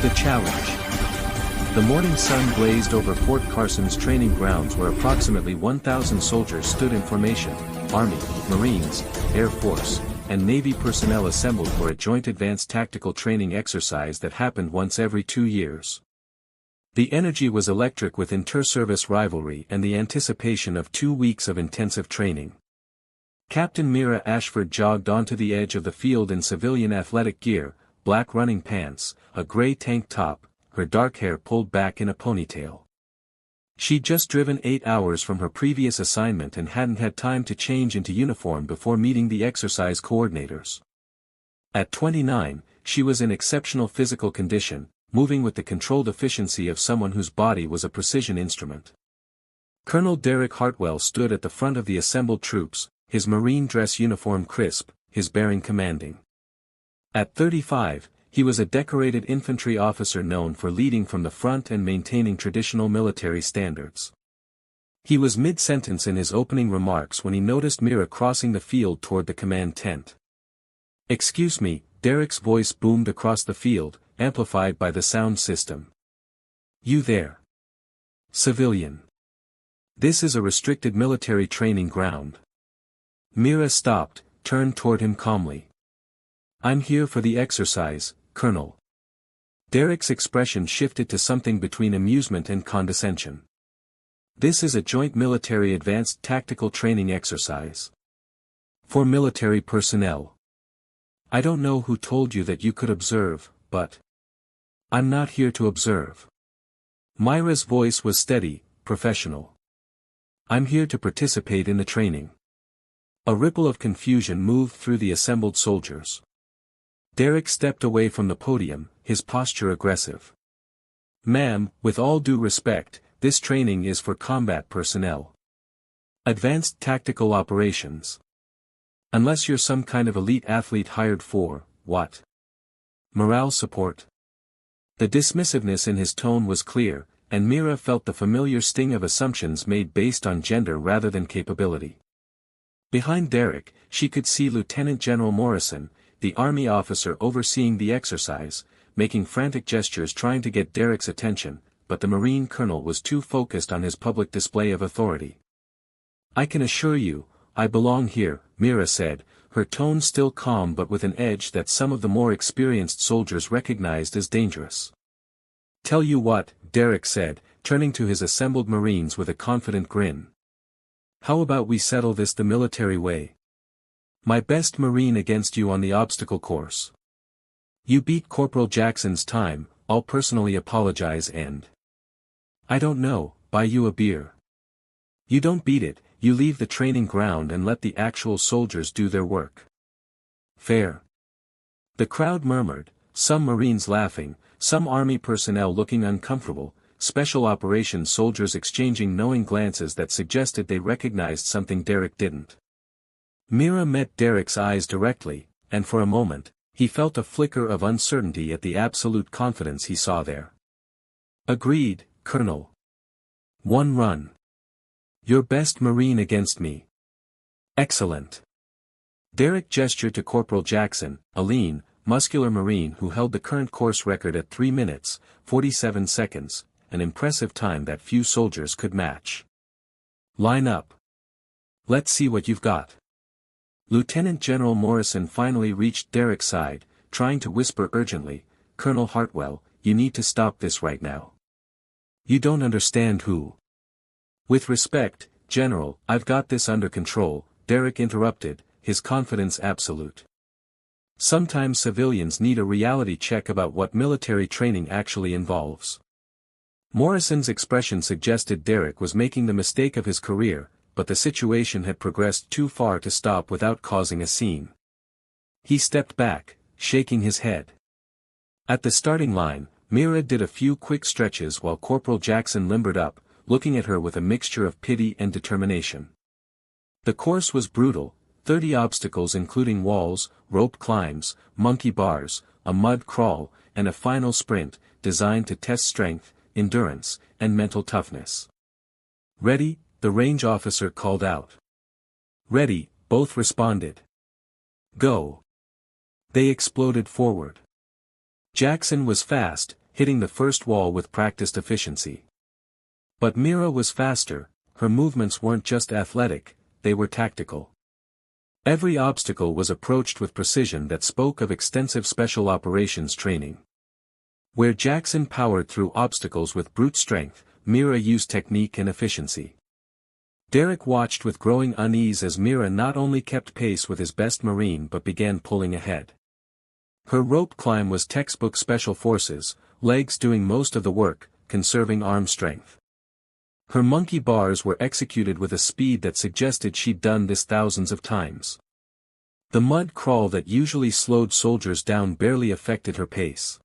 The challenge. The morning sun blazed over Fort Carson's training grounds where approximately 1,000 soldiers stood in formation, Army, Marines, Air Force, and Navy personnel assembled for a joint advanced tactical training exercise that happened once every 2 years. The energy was electric with inter-service rivalry and the anticipation of 2 weeks of intensive training. Captain Mira Ashford jogged onto the edge of the field in civilian athletic gear, black running pants, a gray tank top, her dark hair pulled back in a ponytail. She'd just driven 8 hours from her previous assignment and hadn't had time to change into uniform before meeting the exercise coordinators. At 29, she was in exceptional physical condition, moving with the controlled efficiency of someone whose body was a precision instrument. Colonel Derek Hartwell stood at the front of the assembled troops, his Marine dress uniform crisp, his bearing commanding. At 35, he was a decorated infantry officer known for leading from the front and maintaining traditional military standards. He was mid-sentence in his opening remarks when he noticed Mira crossing the field toward the command tent. "Excuse me," Derek's voice boomed across the field, amplified by the sound system. "You there? Civilian. This is a restricted military training ground." Mira stopped, turned toward him calmly. "I'm here for the exercise, Colonel." Derek's expression shifted to something between amusement and condescension. "This is a joint military advanced tactical training exercise. For military personnel. I don't know who told you that you could observe, but I'm not here to observe." Myra's voice was steady, professional. "I'm here to participate in the training." A ripple of confusion moved through the assembled soldiers. Derek stepped away from the podium, his posture aggressive. "Ma'am, with all due respect, this training is for combat personnel. Advanced tactical operations. Unless you're some kind of elite athlete hired for, what? Morale support?" The dismissiveness in his tone was clear, and Mira felt the familiar sting of assumptions made based on gender rather than capability. Behind Derek, she could see Lieutenant General Morrison, the Army officer overseeing the exercise, making frantic gestures trying to get Derek's attention, but the Marine colonel was too focused on his public display of authority. "I can assure you, I belong here," Mira said, her tone still calm but with an edge that some of the more experienced soldiers recognized as dangerous. "Tell you what," Derek said, turning to his assembled Marines with a confident grin. "How about we settle this the military way? My best Marine against you on the obstacle course. You beat Corporal Jackson's time, I'll personally apologize and I don't know, buy you a beer. You don't beat it, you leave the training ground and let the actual soldiers do their work. Fair." The crowd murmured, some Marines laughing, some Army personnel looking uncomfortable, special operations soldiers exchanging knowing glances that suggested they recognized something Derek didn't. Mira met Derek's eyes directly, and for a moment, he felt a flicker of uncertainty at the absolute confidence he saw there. "Agreed, Colonel. One run. Your best Marine against me. Excellent." Derek gestured to Corporal Jackson, a lean, muscular Marine who held the current course record at 3 minutes, 47 seconds, an impressive time that few soldiers could match. "Line up. Let's see what you've got." Lieutenant General Morrison finally reached Derek's side, trying to whisper urgently, "Colonel Hartwell, you need to stop this right now. You don't understand who." "With respect, General, I've got this under control," Derek interrupted, his confidence absolute. Sometimes civilians need a reality check about what military training actually involves. Morrison's expression suggested Derek was making the mistake of his career, but the situation had progressed too far to stop without causing a scene. He stepped back, shaking his head. At the starting line, Mira did a few quick stretches while Corporal Jackson limbered up, looking at her with a mixture of pity and determination. The course was brutal, 30 obstacles including walls, rope climbs, monkey bars, a mud crawl, and a final sprint, designed to test strength, endurance, and mental toughness. "Ready?" the range officer called out. "Ready," both responded. "Go." They exploded forward. Jackson was fast, hitting the first wall with practiced efficiency. But Mira was faster. Her movements weren't just athletic, they were tactical. Every obstacle was approached with precision that spoke of extensive special operations training. Where Jackson powered through obstacles with brute strength, Mira used technique and efficiency. Derek watched with growing unease as Mira not only kept pace with his best Marine but began pulling ahead. Her rope climb was textbook special forces, legs doing most of the work, conserving arm strength. Her monkey bars were executed with a speed that suggested she'd done this thousands of times. The mud crawl that usually slowed soldiers down barely affected her pace.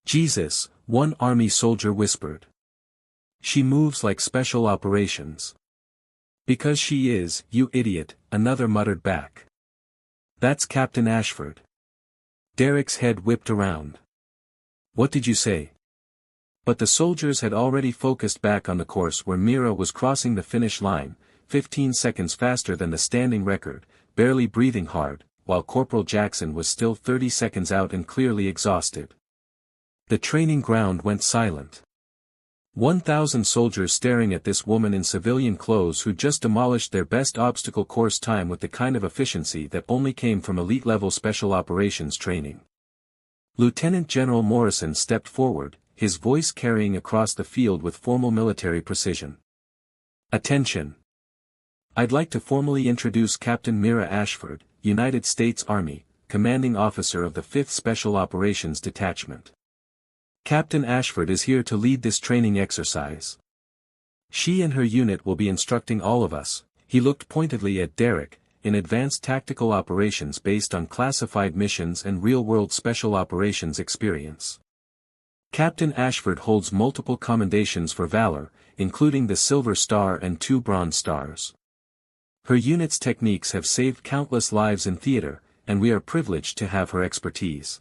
"Jesus," one army soldier whispered. "She moves like special operations." "Because she is, you idiot," another muttered back. "That's Captain Ashford." Derek's head whipped around. "What did you say?" But the soldiers had already focused back on the course where Mira was crossing the finish line, 15 seconds faster than the standing record, barely breathing hard, while Corporal Jackson was still 30 seconds out and clearly exhausted. The training ground went silent. 1,000 soldiers staring at this woman in civilian clothes who just demolished their best obstacle course time with the kind of efficiency that only came from elite-level special operations training. Lieutenant General Morrison stepped forward, his voice carrying across the field with formal military precision. "Attention! I'd like to formally introduce Captain Mira Ashford, United States Army, Commanding Officer of the 5th Special Operations Detachment. Captain Ashford is here to lead this training exercise. She and her unit will be instructing all of us," he looked pointedly at Derek, "in advanced tactical operations based on classified missions and real-world special operations experience. Captain Ashford holds multiple commendations for valor, including the Silver Star and 2 Bronze Stars. Her unit's techniques have saved countless lives in theater, and we are privileged to have her expertise."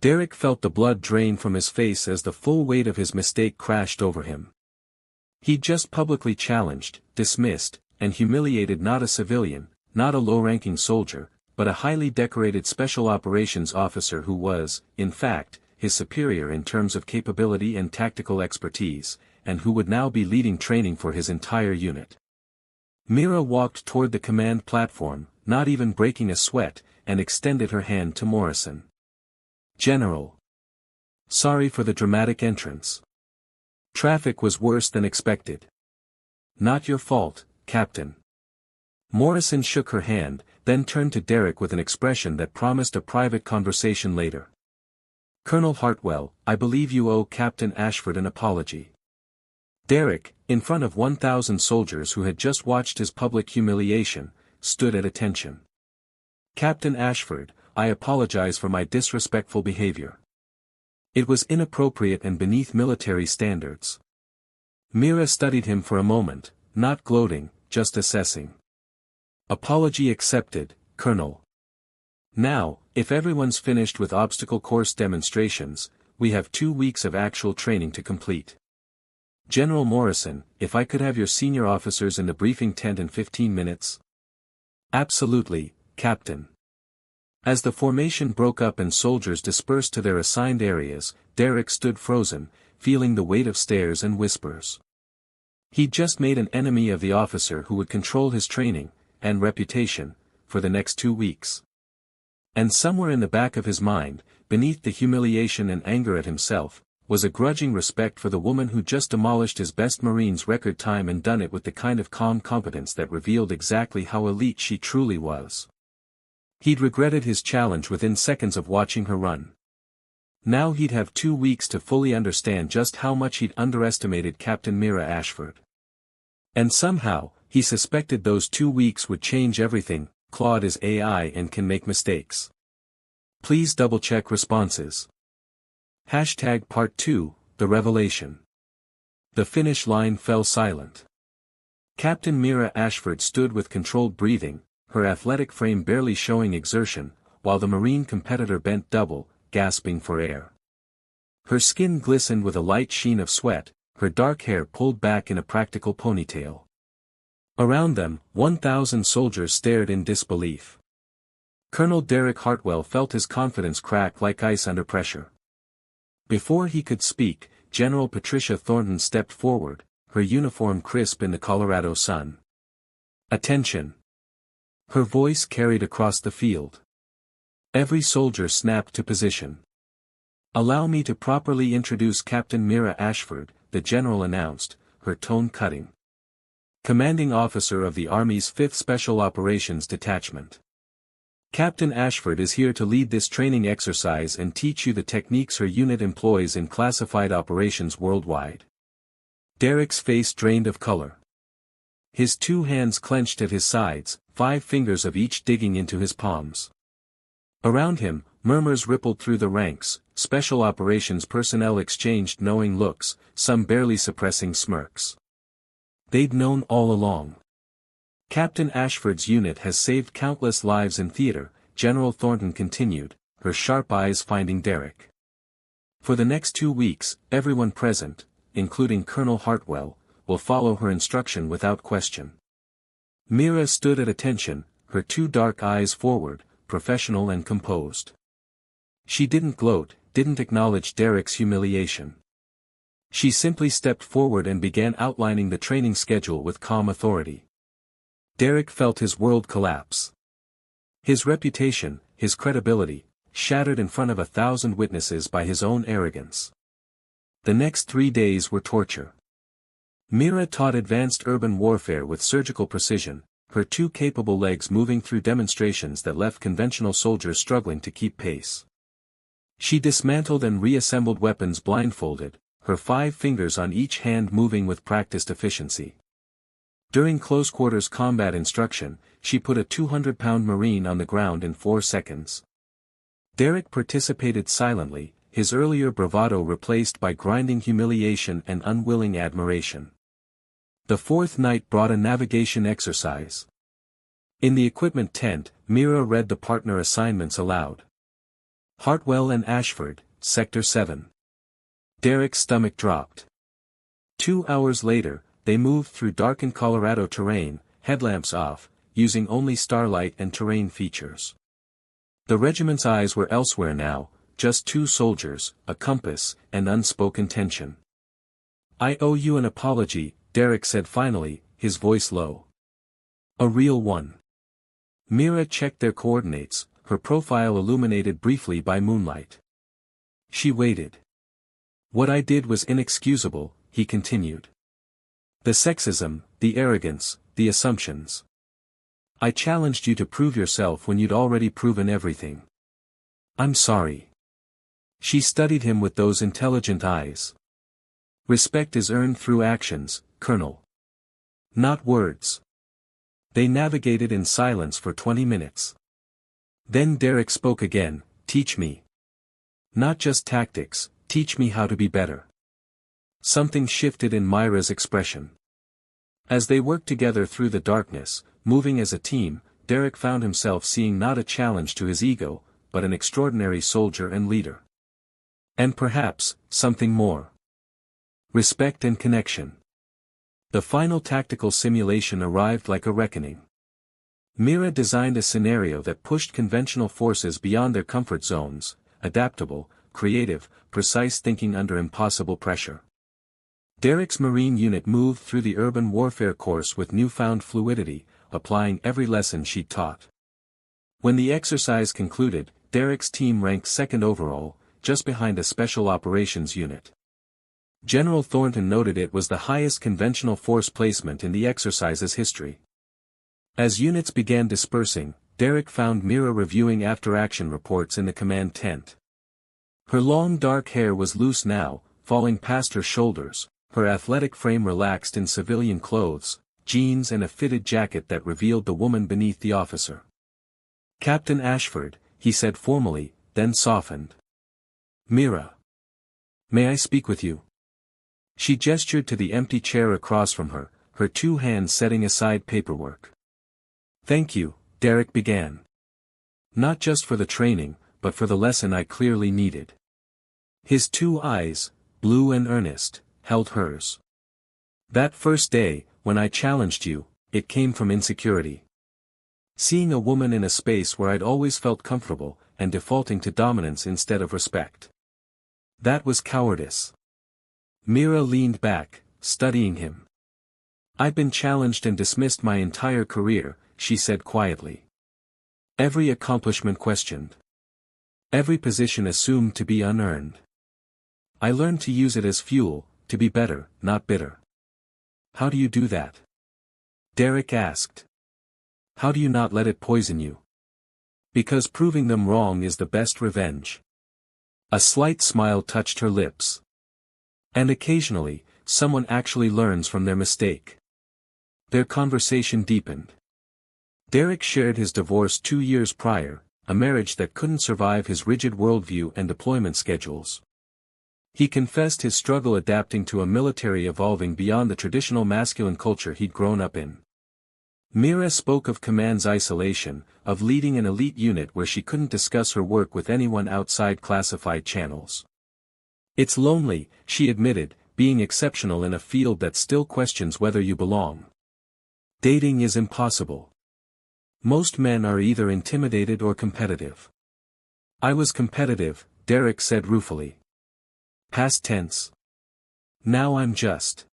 Derek felt the blood drain from his face as the full weight of his mistake crashed over him. He'd just publicly challenged, dismissed, and humiliated not a civilian, not a low-ranking soldier, but a highly decorated special operations officer who was, in fact, his superior in terms of capability and tactical expertise, and who would now be leading training for his entire unit. Mira walked toward the command platform, not even breaking a sweat, and extended her hand to Morrison. "General. Sorry for the dramatic entrance. Traffic was worse than expected." "Not your fault, Captain." Morrison shook her hand, then turned to Derek with an expression that promised a private conversation later. "Colonel Hartwell, I believe you owe Captain Ashford an apology." Derek, in front of 1,000 soldiers who had just watched his public humiliation, stood at attention. "Captain Ashford, I apologize for my disrespectful behavior. It was inappropriate and beneath military standards." Mira studied him for a moment, not gloating, just assessing. "Apology accepted, Colonel. Now, if everyone's finished with obstacle course demonstrations, we have 2 weeks of actual training to complete. General Morrison, if I could have your senior officers in the briefing tent in 15 minutes? "Absolutely, Captain." As the formation broke up and soldiers dispersed to their assigned areas, Derek stood frozen, feeling the weight of stares and whispers. He'd just made an enemy of the officer who would control his training, and reputation, for the next 2 weeks. And somewhere in the back of his mind, beneath the humiliation and anger at himself, was a grudging respect for the woman who just demolished his best Marine's record time and done it with the kind of calm competence that revealed exactly how elite she truly was. He'd regretted his challenge within seconds of watching her run. Now he'd have 2 weeks to fully understand just how much he'd underestimated Captain Mira Ashford. And somehow, he suspected those 2 weeks would change everything. Claude is AI and can make mistakes. Please double-check responses. Part 2, The Revelation. The finish line fell silent. Captain Mira Ashford stood with controlled breathing, her athletic frame barely showing exertion, while the Marine competitor bent double, gasping for air. Her skin glistened with a light sheen of sweat, her dark hair pulled back in a practical ponytail. Around them, 1,000 soldiers stared in disbelief. Colonel Derek Hartwell felt his confidence crack like ice under pressure. Before he could speak, General Patricia Thornton stepped forward, her uniform crisp in the Colorado sun. "Attention!" Her voice carried across the field. Every soldier snapped to position. "Allow me to properly introduce Captain Mira Ashford," the general announced, her tone cutting. "Commanding officer of the Army's 5th Special Operations Detachment. Captain Ashford is here to lead this training exercise and teach you the techniques her unit employs in classified operations worldwide." Derek's face drained of color. His 2 hands clenched at his sides, 5 fingers of each digging into his palms. Around him, murmurs rippled through the ranks, special operations personnel exchanged knowing looks, some barely suppressing smirks. They'd known all along. "Captain Ashford's unit has saved countless lives in theater," General Thornton continued, her sharp eyes finding Derek. "For the next 2 weeks, everyone present, including Colonel Hartwell, will follow her instruction without question." Mira stood at attention, her 2 dark eyes forward, professional and composed. She didn't gloat, didn't acknowledge Derek's humiliation. She simply stepped forward and began outlining the training schedule with calm authority. Derek felt his world collapse. His reputation, his credibility, shattered in front of 1,000 witnesses by his own arrogance. The next 3 days were torture. Mira taught advanced urban warfare with surgical precision, her 2 capable legs moving through demonstrations that left conventional soldiers struggling to keep pace. She dismantled and reassembled weapons blindfolded, her 5 fingers on each hand moving with practiced efficiency. During close-quarters combat instruction, she put a 200-pound Marine on the ground in 4 seconds. Derek participated silently, his earlier bravado replaced by grinding humiliation and unwilling admiration. The 4th night brought a navigation exercise. In the equipment tent, Mira read the partner assignments aloud. "Hartwell and Ashford, Sector 7. Derek's stomach dropped. 2 hours later, they moved through darkened Colorado terrain, headlamps off, using only starlight and terrain features. The regiment's eyes were elsewhere now, just 2 soldiers, a compass, and unspoken tension. "I owe you an apology," Derek said finally, his voice low. "A real one." Mira checked their coordinates, her profile illuminated briefly by moonlight. She waited. "What I did was inexcusable," he continued. "The sexism, the arrogance, the assumptions. I challenged you to prove yourself when you'd already proven everything. I'm sorry." She studied him with those intelligent eyes. "Respect is earned through actions, Colonel. Not words." They navigated in silence for 20 minutes. Then Derek spoke again, "Teach me. Not just tactics, teach me how to be better." Something shifted in Myra's expression. As they worked together through the darkness, moving as a team, Derek found himself seeing not a challenge to his ego, but an extraordinary soldier and leader. And perhaps, something more. Respect and connection. The final tactical simulation arrived like a reckoning. Mira designed a scenario that pushed conventional forces beyond their comfort zones, adaptable, creative, precise thinking under impossible pressure. Derek's Marine unit moved through the urban warfare course with newfound fluidity, applying every lesson she'd taught. When the exercise concluded, Derek's team ranked 2nd overall, just behind a special operations unit. General Thornton noted it was the highest conventional force placement in the exercise's history. As units began dispersing, Derek found Mira reviewing after-action reports in the command tent. Her long dark hair was loose now, falling past her shoulders, her athletic frame relaxed in civilian clothes, jeans and a fitted jacket that revealed the woman beneath the officer. "Captain Ashford," he said formally, then softened. "Mira. May I speak with you?" She gestured to the empty chair across from her, her 2 hands setting aside paperwork. "Thank you," Derek began. "Not just for the training, but for the lesson I clearly needed." His 2 eyes, blue and earnest, held hers. "That first day, when I challenged you, it came from insecurity. Seeing a woman in a space where I'd always felt comfortable, and defaulting to dominance instead of respect. That was cowardice. Mira leaned back, studying him. I've been challenged and dismissed my entire career, she said quietly. Every accomplishment questioned. Every position assumed to be unearned. I learned to use it as fuel, to be better, not bitter. How do you do that? Derek asked. How do you not let it poison you? Because proving them wrong is the best revenge. A slight smile touched her lips. And occasionally, someone actually learns from their mistake. Their conversation deepened. Derek shared his divorce 2 years prior, a marriage that couldn't survive his rigid worldview and deployment schedules. He confessed his struggle adapting to a military evolving beyond the traditional masculine culture he'd grown up in. Mira spoke of command's isolation, of leading an elite unit where she couldn't discuss her work with anyone outside classified channels. It's lonely, she admitted, being exceptional in a field that still questions whether you belong. Dating is impossible. Most men are either intimidated or competitive. I was competitive, Derek said ruefully. Past tense. Now I'm just.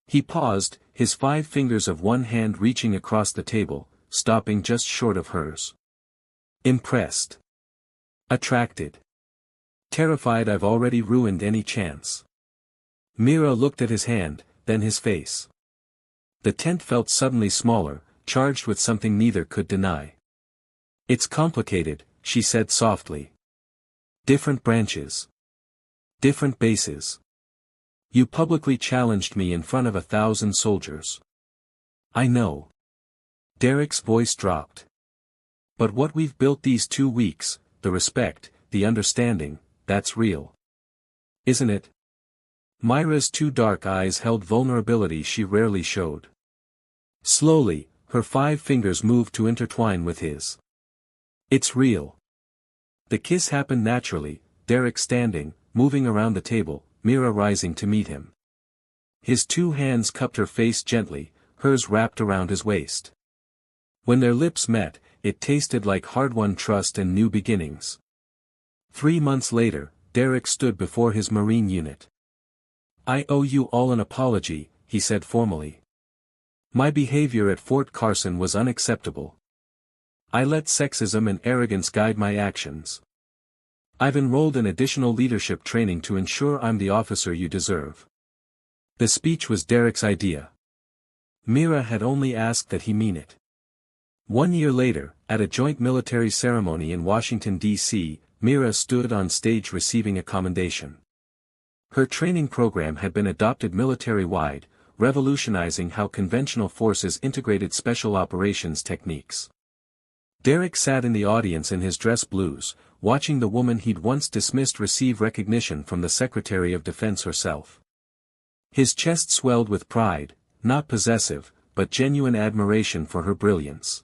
He paused, his 5 fingers of one hand reaching across the table, stopping just short of hers. Impressed. Attracted. Terrified I've already ruined any chance. Mira looked at his hand, then his face. The tent felt suddenly smaller, charged with something neither could deny. It's complicated, she said softly. Different branches. Different bases. You publicly challenged me in front of 1,000 soldiers. I know. Derek's voice dropped. But what we've built these 2 weeks, the respect, the understanding, that's real. Isn't it? Myra's 2 dark eyes held vulnerability she rarely showed. Slowly, her 5 fingers moved to intertwine with his. It's real. The kiss happened naturally, Derek standing, moving around the table, Mira rising to meet him. His 2 hands cupped her face gently, hers wrapped around his waist. When their lips met, it tasted like hard-won trust and new beginnings. 3 months later, Derek stood before his Marine unit. I owe you all an apology, he said formally. My behavior at Fort Carson was unacceptable. I let sexism and arrogance guide my actions. I've enrolled in additional leadership training to ensure I'm the officer you deserve. The speech was Derek's idea. Mira had only asked that he mean it. 1 year later, at a joint military ceremony in Washington, D.C., Mira stood on stage receiving a commendation. Her training program had been adopted military-wide, revolutionizing how conventional forces integrated special operations techniques. Derek sat in the audience in his dress blues, watching the woman he'd once dismissed receive recognition from the Secretary of Defense herself. His chest swelled with pride, not possessive, but genuine admiration for her brilliance.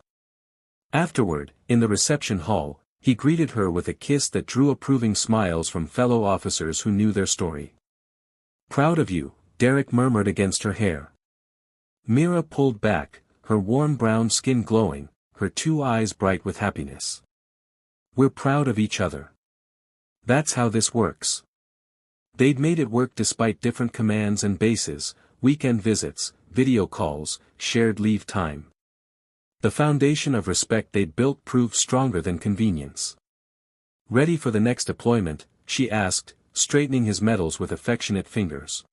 Afterward, in the reception hall, he greeted her with a kiss that drew approving smiles from fellow officers who knew their story. Proud of you, Derek murmured against her hair. Mira pulled back, her warm brown skin glowing, her 2 eyes bright with happiness. We're proud of each other. That's how this works. They'd made it work despite different commands and bases, weekend visits, video calls, shared leave time. The foundation of respect they'd built proved stronger than convenience. Ready for the next deployment, she asked, straightening his medals with affectionate fingers.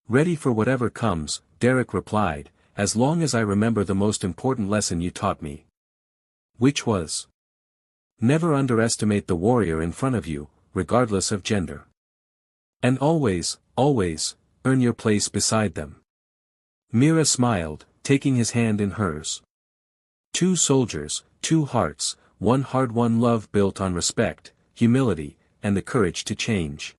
Ready for whatever comes, Derek replied, as long as I remember the most important lesson you taught me. Which was? Never underestimate the warrior in front of you, regardless of gender. And always, always, earn your place beside them. Mira smiled, taking his hand in hers. 2 soldiers, 2 hearts, 1 hard-won love built on respect, humility, and the courage to change.